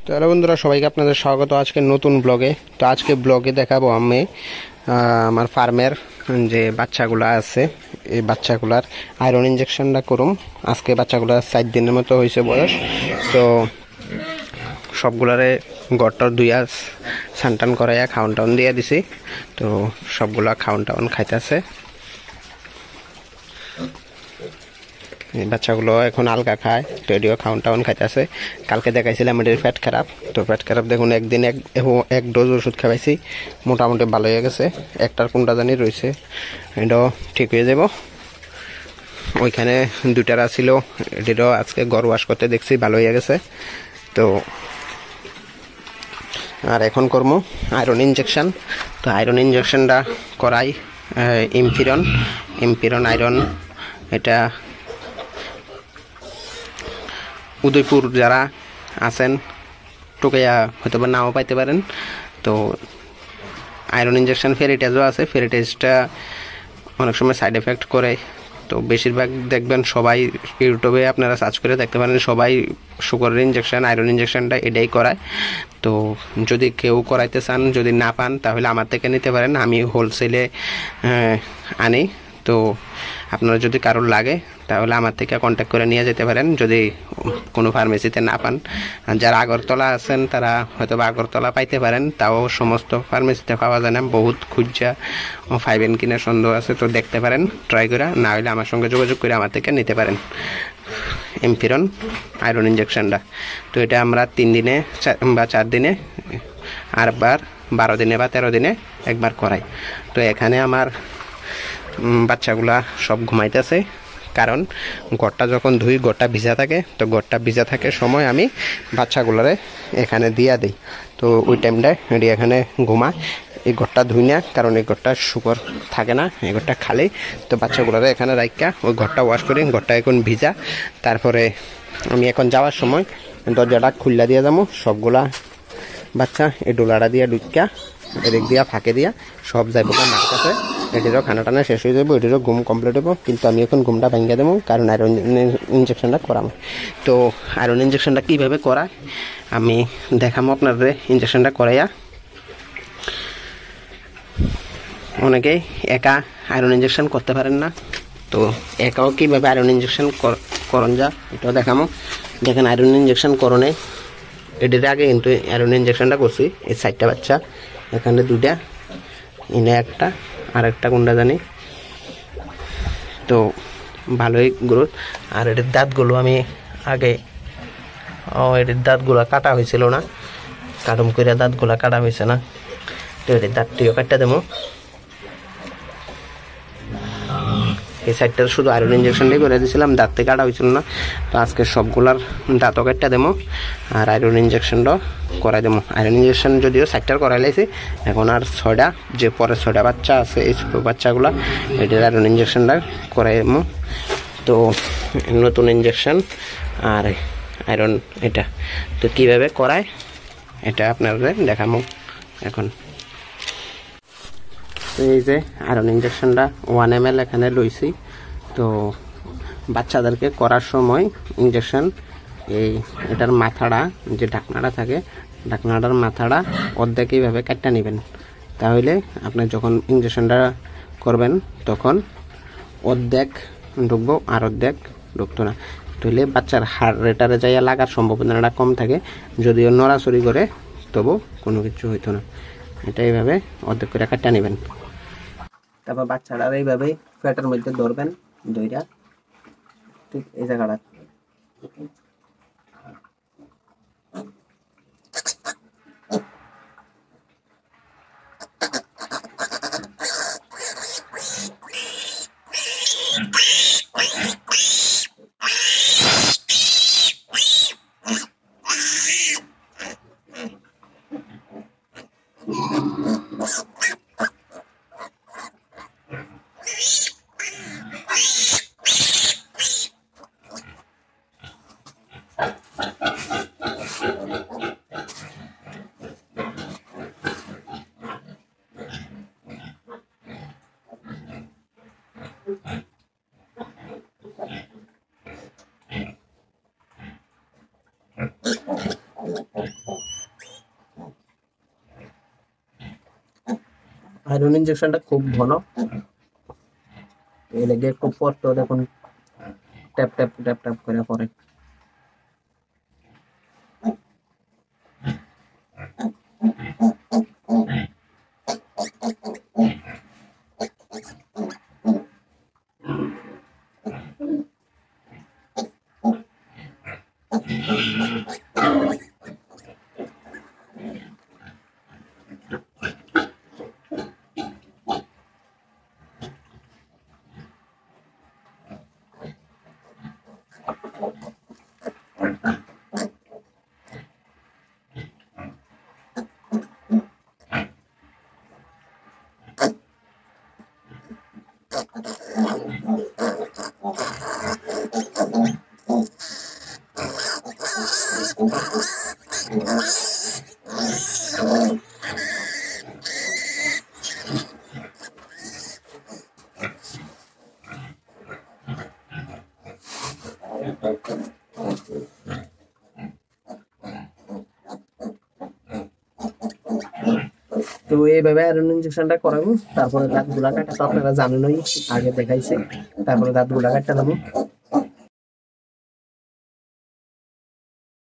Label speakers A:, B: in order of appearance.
A: তো হ্যালো বন্ধুরা, সবাইকে আপনাদের স্বাগত আজকে নতুন ব্লগে। তো আজকে ব্লগে দেখাবো আমি আমার ফার্মের যে বাচ্চাগুলো আছে, এই বাচ্চাগুলার আয়রন ইঞ্জেকশনটা করুম। আজকে বাচ্চাগুলা 4 দিনের মতো হয়েছে বয়স। তো সবগুলারে গড়টর দুইয়া সানটান করাইয়া খাওয়ান টাউন দিয়ে দিছি। তো সবগুলা খাওয়ান টাউন খাইতেছে। এই বাচ্চাগুলো এখন আলগা খায়, তো এটিও খাওয়ান টাউন খাইতেছে। কালকে দেখাইছিলাম এটির পেট খারাপ, তো পেট খারাপ দেখুন একদিন এক ডোজ ওষুধ খাওয়াইছি, মোটামুটি ভালো হয়ে গেছে। একটার কোনটা জানি রয়েছে, এটাও ঠিক হয়ে যাব। ওইখানে দুইটারা ছিল, এটিরও আজকে গড় ওয়াশ করতে দেখছি ভালো হয়ে গেছে। তো আর এখন করবো আয়রন ইঞ্জেকশন। তো আয়রন ইঞ্জেকশনটা করাই ইমপিরন আয়রন। এটা উদয়পুর যারা আছেন টোকাইয়া হয়তো বা নাও পাইতে পারেন। তো আয়রন ইঞ্জেকশন ফেরিটেজও আছে, ফেরিটেজটা অনেক সময় সাইড এফেক্ট করে। তো বেশিরভাগ দেখবেন সবাই ইউটিউবে আপনারা সার্চ করে দেখতে পারেন, সবাই সুগারের ইঞ্জেকশন আয়রন ইঞ্জেকশনটা এটাই করায়। তো যদি কেউ করাইতে চান, যদি না পান, তাহলে আমার থেকে নিতে পারেন, আমি হোলসেলে আনি। তো আপনারা যদি কারোর লাগে তাহলে আমার থেকে কন্ট্যাক্ট করে নিয়ে যেতে পারেন, যদি কোনো ফার্মেসিতে না পান। যারা আগরতলা আছেন তারা হয়তো বা আগরতলা পাইতে পারেন, তাও সমস্ত ফার্মেসিতে পাওয়া যায় না, বহুত খুঁজা 5N কিনে সন্দেহ আছে। তো দেখতে পারেন ট্রাই করে, না হলে আমার সঙ্গে যোগাযোগ করে আমার থেকে নিতে পারেন এমপিরন আয়রন ইঞ্জেকশনটা। তো এটা আমরা 3 দিনে বা 4 দিনে আরবার 12 দিনে বা 13 দিনে একবার করাই। তো এখানে আমার বাচ্চাগুলা সব ঘুমাইতেছে, কারণ গড়টা যখন ধুই গড়টা ভিজা থাকে। তো গড়টা ভিজা থাকে সময় আমি বাচ্চাগুলারে এখানে দিয়া দিই। তো ওই টাইমটায় এটি এখানে ঘুমায়। এই গড়টা ধুই না, কারণ এই গড়টা শুকর থাকে না, এই গড়টা খালি। তো বাচ্চাগুলারে এখানে রাখা ওই গড়টা ওয়াশ করি, গড়টা এখন ভিজা। তারপরে আমি এখন যাওয়ার সময় দরজাটা খুললা দিয়ে যাবো। সবগুলা বাচ্চা এই ডোলাটা দিয়ে ঢুকা এদিক দিয়া ফাঁকে দিয়া সব যাইব মার কাছে। এটিরও খানা টানা শেষ হয়ে যাবো, এটিরও ঘুম কমপ্লিট হবো। কিন্তু আমি এখন ঘুমটা ভেঙে দেবো, কারণ আয়রন ইঞ্জেকশনটা করাবো। তো আয়রন ইঞ্জেকশনটা কীভাবে করায় আমি দেখাবো আপনাদের। ইঞ্জেকশনটা করাইয়া অনেকেই একা আয়রন ইঞ্জেকশন করতে পারেন না, তো একাও কীভাবে আয়রন ইঞ্জেকশন করন যা এটাও দেখাবো। দেখেন আয়রন ইঞ্জেকশন করণে এটির আগে কিন্তু আয়রন ইঞ্জেকশনটা করছি। এই 4টা বাচ্চা, এখানে 2টা, এনে একটা, আর একটা কোনটা জানি। তো ভালোই গ্রোথ। আর এটির দাঁতগুলো আমি আগে এটির দাঁতগুলো কাটা হয়েছিল না, কাটুম করে দাঁতগুলো কাটা হয়েছে না। তো এটির দাঁতটিও কাটতে দেবো। এই সাইডটা শুধু আয়রন ইঞ্জেকশনটাই করে দিয়েছিলাম, দাঁততে কাটা হয়েছিল না। তো আজকে সবগুলার দাঁতও কাটতে দেবো আর আয়রন ইঞ্জেকশনটাও করাই দেবো। আয়রন ইঞ্জেকশন যদিও 4টার করাই লাইছি, এখন আর 6টা, যে পরে 6টা বাচ্চা আছে এই ছোটো বাচ্চাগুলো, এটার আয়রন ইঞ্জেকশনটা করাই দেবো। তো নতুন ইঞ্জেকশন আর আয়রন এটা তো কীভাবে করায় এটা আপনাদের দেখাবো এখন। তো এই যে আয়রন ইঞ্জেকশনটা 1 ml এখানে লইছি। তো বাচ্চাদেরকে করার সময় ইঞ্জেকশন এটার মাথাটা, যে ঢাকনাটা থাকে, ঢাকনাটার মাথাটা অর্ধেক এইভাবে কাটটা নেবেন। তাহলে আপনি যখন ইঞ্জেকশনটা করবেন তখন অর্ধেক ঢুকবো আর অর্ধেক ঢুকতো না। তাহলে বাচ্চার হার্ট রেটারে যাইয়া লাগার সম্ভাবনাটা কম থাকে। যদিও নড়াচড়ি করে তবু কোনো কিছু হইতো না। এটা এইভাবে অর্ধেক করে কাটটা নেবেন। তারপর বাচ্চারা এইভাবে পেটের মধ্যে ধরবেন, ধইরা ঠিক এই জায়গাটা আয়রন ইনজেকশনটা খুব ঘন, এই লেগে খুব পড়তো, দেখুন ট্যাপ ট্যাপ ট্যাপ ট্যাপ করে পড়ে। তো এইভাবে আয়রন ইনজেকশনটা করাবো, তারপরে দাঁতগুলা কাটা তো আপনারা জানেনই, আগে দেখাইছে। তারপরে দাঁতগুলা কাটতে দেবো।